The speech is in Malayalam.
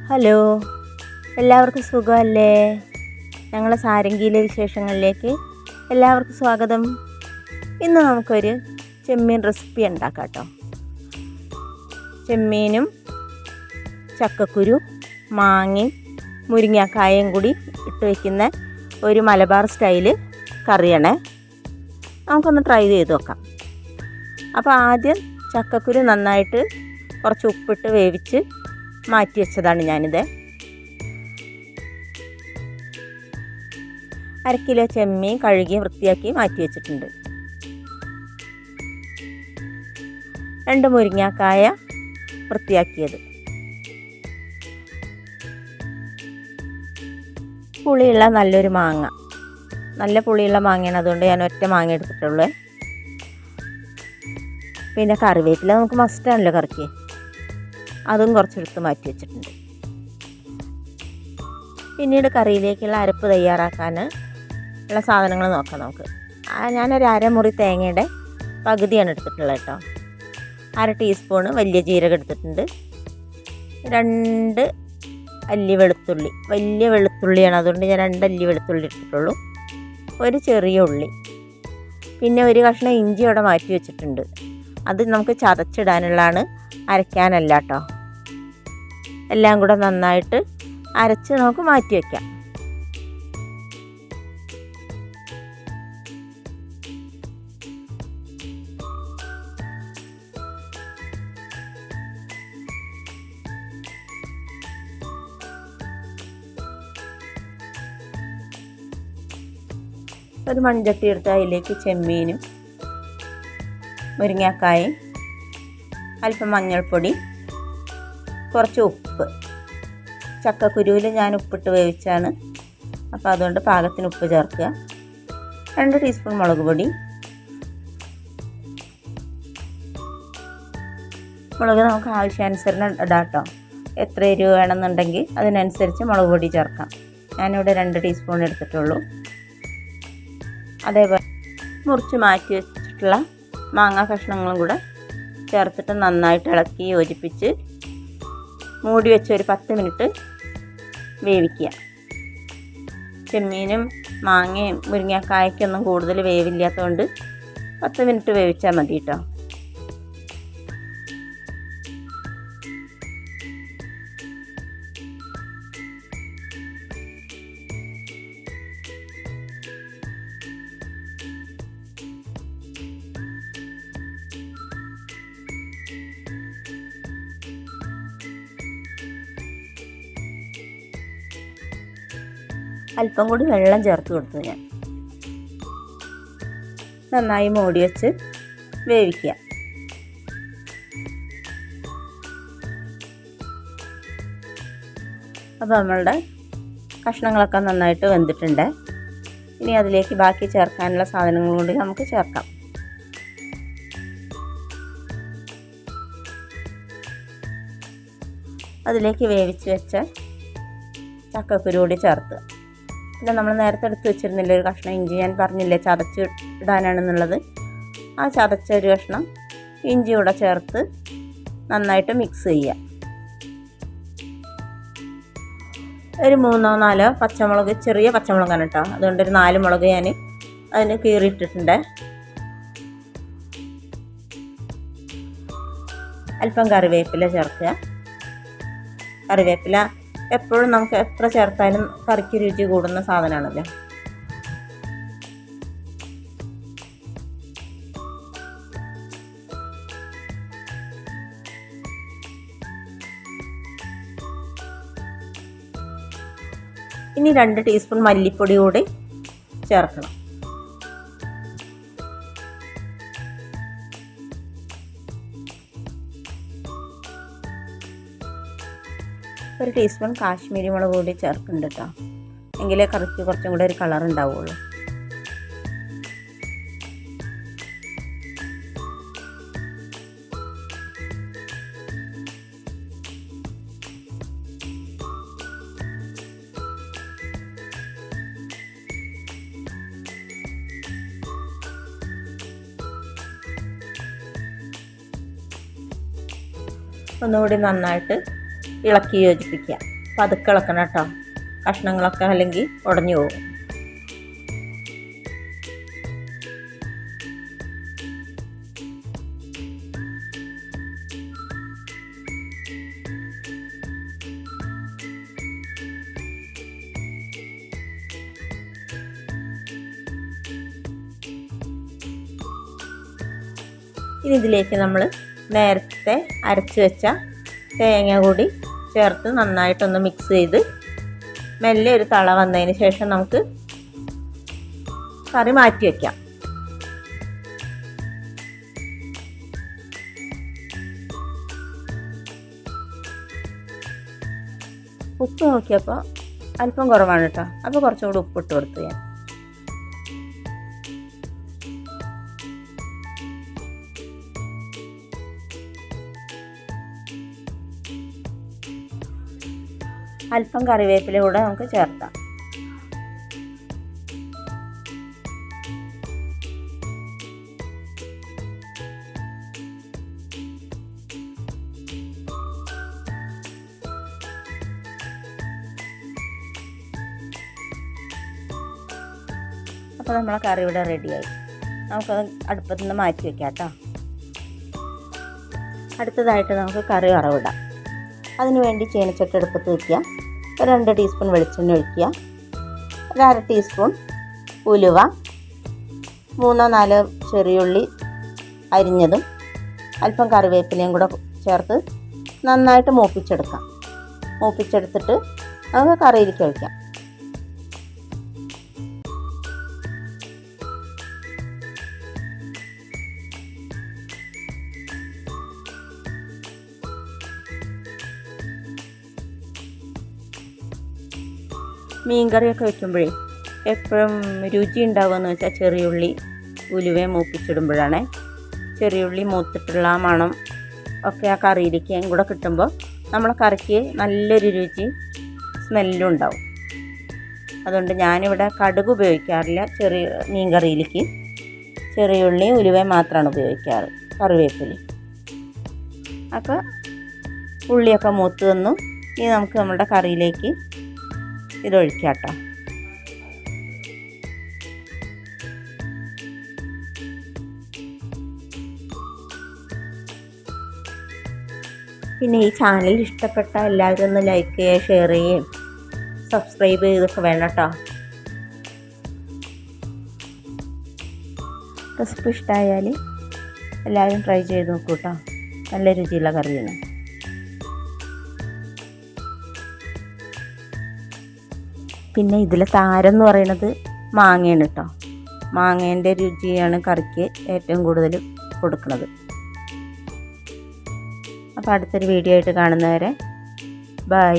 ഹലോ, എല്ലാവർക്കും സുഖമല്ലേ? ഞങ്ങളെ സാരംഗിയിലെ വിശേഷങ്ങളിലേക്ക് എല്ലാവർക്കും സ്വാഗതം. ഇന്ന് നമുക്കൊരു ചെമ്മീൻ റെസിപ്പി ഉണ്ടാക്കാം കേട്ടോ. ചെമ്മീനും ചക്കക്കുരു, മാങ്ങയും മുരിങ്ങാക്കായും കൂടി ഇട്ട് വയ്ക്കുന്ന ഒരു മലബാർ സ്റ്റൈല് കറിയാണേ. നമുക്കൊന്ന് ട്രൈ ചെയ്ത് നോക്കാം. അപ്പോൾ ആദ്യം ചക്കക്കുരു നന്നായിട്ട് കുറച്ച് ഉപ്പിട്ട് വേവിച്ച് മാറ്റി വെച്ചതാണ് ഞാനിത്. 1/2 കിലോ ചെമ്മീൻ കഴുകി വൃത്തിയാക്കി മാറ്റി വെച്ചിട്ടുണ്ട്. 2 മുരിങ്ങാക്കായ വൃത്തിയാക്കിയത്, പുളിയുള്ള നല്ലൊരു മാങ്ങ, നല്ല പുളിയുള്ള മാങ്ങയാണ്, അതുകൊണ്ട് ഞാൻ ഒറ്റ മാങ്ങ എടുത്തിട്ടുള്ളൂ. പിന്നെ കറിവേപ്പില നമുക്ക് മസ്റ്റാണല്ലോ കറിക്ക്, അതും കുറച്ചെടുത്ത് മാറ്റി വെച്ചിട്ടുണ്ട്. പിന്നീട് കറിയിലേക്കുള്ള അരപ്പ് തയ്യാറാക്കാൻ ഉള്ള സാധനങ്ങൾ നോക്കാം നമുക്ക്. ഞാനൊരു അരമുറി തേങ്ങയുടെ പകുതിയാണ് എടുത്തിട്ടുള്ളത് കേട്ടോ. 1/2 ടീസ്പൂണ് വലിയ ജീരകം എടുത്തിട്ടുണ്ട്. 2 അല്ലി വെളുത്തുള്ളി, വലിയ വെളുത്തുള്ളിയാണ്, അതുകൊണ്ട് ഞാൻ 2 അല്ലി വെളുത്തുള്ളി എടുത്തിട്ടുള്ളൂ. ഒരു ചെറിയ ഉള്ളി, പിന്നെ ഒരു കഷ്ണം ഇഞ്ചി അവിടെ മാറ്റി വെച്ചിട്ടുണ്ട്. അത് നമുക്ക് ചതച്ചിടാനുള്ളതാണ്, അരയ്ക്കാനല്ല കേട്ടോ. എല്ലാം കൂടെ നന്നായിട്ട് അരച്ച് നമുക്ക് മാറ്റി വയ്ക്കാം. ഒരു മൺചട്ടി എടുത്ത് അതിലേക്ക് ചെമ്മീനും മുരിങ്ങാക്കായും അല്പം മഞ്ഞൾപ്പൊടി, കുറച്ച് ഉപ്പ്. ചക്കക്കുരുവിൽ ഞാൻ ഉപ്പിട്ട് വേവിച്ചാണ്, അപ്പോൾ അതുകൊണ്ട് പാകത്തിന് ഉപ്പ് ചേർക്കുക. 2 ടീസ്പൂൺ മുളക് പൊടി. മുളക് നമുക്ക് ആവശ്യാനുസരണം ഇടാം കേട്ടോ. എത്ര എരിവ് വേണമെന്നുണ്ടെങ്കിൽ അതിനനുസരിച്ച് മുളക് പൊടി ചേർക്കാം. ഞാനിവിടെ 2 ടീസ്പൂൺ എടുത്തിട്ടുള്ളൂ. അതേപോലെ മുറിച്ച് മാറ്റി വെച്ചിട്ടുള്ള മാങ്ങ കഷ്ണങ്ങളും കൂടെ ചേർത്തിട്ട് നന്നായിട്ട് ഇളക്കി യോജിപ്പിച്ച് മൂടി വെച്ച് ഒരു 10 മിനിറ്റ് വേവിക്കുക. ചെമ്മീനും മാങ്ങയും മുരിങ്ങാക്കായ്ക്കൊന്നും കൂടുതൽ വേവില്ലാത്തതുകൊണ്ട് 10 മിനിറ്റ് വേവിച്ചാൽ മതി കേട്ടോ. അല്പം കൂടി വെള്ളം ചേർത്ത് കൊടുത്തു. ഞാൻ നന്നായി മൂടി വെച്ച് വേവിക്കുക. അപ്പോൾ നമ്മളുടെ കഷ്ണങ്ങളൊക്കെ നന്നായിട്ട് വെന്തിട്ടുണ്ട്. ഇനി അതിലേക്ക് ബാക്കി ചേർക്കാനുള്ള സാധനങ്ങൾ കൂടി നമുക്ക് ചേർക്കാം. അതിലേക്ക് വേവിച്ച് വെച്ച ചക്കക്കുരു കൂടി ചേർത്ത്, പിന്നെ നമ്മൾ നേരത്തെ എടുത്ത് വെച്ചിരുന്നില്ല ഒരു കഷ്ണം ഇഞ്ചി, ഞാൻ പറഞ്ഞില്ലേ ചതച്ച് ഇടാനാണെന്നുള്ളത്. ആ ചതച്ച ഒരു കഷ്ണം ഇഞ്ചി കൂടെ ചേർത്ത് നന്നായിട്ട് മിക്സ് ചെയ്യുക. ഒരു 3-4 പച്ചമുളക്, ചെറിയ പച്ചമുളകാണ് കേട്ടോ, അതുകൊണ്ടൊരു 4 മുളക് ഞാൻ അതിന് കീറിയിട്ടിട്ടുണ്ട്. അല്പം കറിവേപ്പില ചേർക്കുക. കറിവേപ്പില എപ്പോഴും നമുക്ക് എത്ര ചേർത്താലും കറിക്ക് രുചി കൂടുന്ന സാധനമാണല്ലോ. ഇനി 2 ടീസ്പൂൺ മല്ലിപ്പൊടി കൂടി ചേർക്കണം. ഒരു ടീസ്പൂൺ കാശ്മീരി മുളക് കൂടി ചേർക്കുന്നുണ്ട് കേട്ടോ, എങ്കിലേ കറിക്ക് കുറച്ചും കൂടെ ഒരു കളർ ഉണ്ടാവുള്ളൂ. ഒന്നുകൂടി നന്നായിട്ട് ഇളക്കി യോജിപ്പിക്കുക. പതുക്കെ ഇളക്കണം കേട്ടോ, കഷ്ണങ്ങളൊക്കെ അല്ലെങ്കിൽ ഉടഞ്ഞു പോകും. ഇനി ഇതിലേക്ക് നമ്മൾ നേരത്തെ അരച്ച് വെച്ച തേങ്ങ കൂടി ചേർത്ത് നന്നായിട്ടൊന്ന് മിക്സ് ചെയ്ത് മെല്ലെ ഒരു തള വന്നതിന് ശേഷം നമുക്ക് കറി മാറ്റി വയ്ക്കാം. ഉപ്പ് നോക്കിയപ്പോൾ അല്പം കുറവാണ് കേട്ടോ, അപ്പോൾ കുറച്ചും കൂടി ഉപ്പിട്ട് കൊടുത്തു ഞാൻ. അല്പം കറിവേപ്പില കൂടെ നമുക്ക് ചേർക്കാം. അപ്പോൾ നമ്മളെ കറി ഇവിടെ റെഡിയായി. നമുക്കത് അടുപ്പത്തു നിന്ന് മാറ്റി വയ്ക്കാം കേട്ടോ. അടുത്തതായിട്ട് നമുക്ക് കറി വറവിടാം. അതിന് വേണ്ടി ചീനച്ചട്ടി അടുപ്പത്ത് വയ്ക്കുക. 2 ടീസ്പൂൺ വെളിച്ചെണ്ണ ഒഴിക്കുക. 1/2 ടീസ്പൂൺ ഉലുവ, 3-4 ചെറിയുള്ളി അരിഞ്ഞതും അല്പം കറിവേപ്പിലയും കൂടെ ചേർത്ത് നന്നായിട്ട് മൂപ്പിച്ചെടുക്കാം. മൂപ്പിച്ചെടുത്തിട്ട് നമുക്ക് കറിയിലേക്ക് ഒഴിക്കാം. മീൻകറിയൊക്കെ വയ്ക്കുമ്പോഴേ എപ്പോഴും രുചി ഉണ്ടാവുകയെന്ന് വെച്ചാൽ ചെറിയുള്ളി ഉലുവയും മൂപ്പിച്ചിടുമ്പോഴാണ്. ചെറിയുള്ളി മൂത്തിട്ടുള്ള ആ മണം ഒക്കെ ആ കറിയിലേക്ക് കൂടെ കിട്ടുമ്പോൾ നമ്മളെ കറിക്ക് നല്ലൊരു രുചി സ്മെല്ലും ഉണ്ടാവും. അതുകൊണ്ട് ഞാനിവിടെ കടുക് ഉപയോഗിക്കാറില്ല. മീൻകറിയിലേക്ക് ചെറിയുള്ളി ഉലുവയും മാത്രമാണ് ഉപയോഗിക്കാറ്, കറിവേപ്പില. അപ്പോൾ ഉള്ളിയൊക്കെ മൂത്ത് വന്നു. ഇനി നമുക്ക് നമ്മുടെ കറിയിലേക്ക് ഇതൊഴിക്കാം കേട്ടോ. പിന്നെ ഈ ചാനൽ ഇഷ്ടപ്പെട്ട എല്ലാവരും ഒന്ന് ലൈക്ക് ചെയ്യുക, ഷെയർ ചെയ്യുകയും സബ്സ്ക്രൈബ് ചെയ്തൊക്കെ വേണം കേട്ടോ. റെസിപ്പി ഇഷ്ടമായാൽ എല്ലാവരും ട്രൈ ചെയ്ത് നോക്കൂ കേട്ടോ. നല്ല രുചിയുള്ള കറിയാണ്. പിന്നെ ഇതിലെ താരം എന്ന് പറയുന്നത് മാങ്ങയാണ് കേട്ടോ. മാങ്ങേൻ്റെ രുചിയാണ് കറിക്ക് ഏറ്റവും കൂടുതൽ കൊടുക്കുന്നത്. അപ്പോൾ അടുത്തൊരു വീഡിയോ ആയിട്ട് കാണുന്നവരെ ബൈ.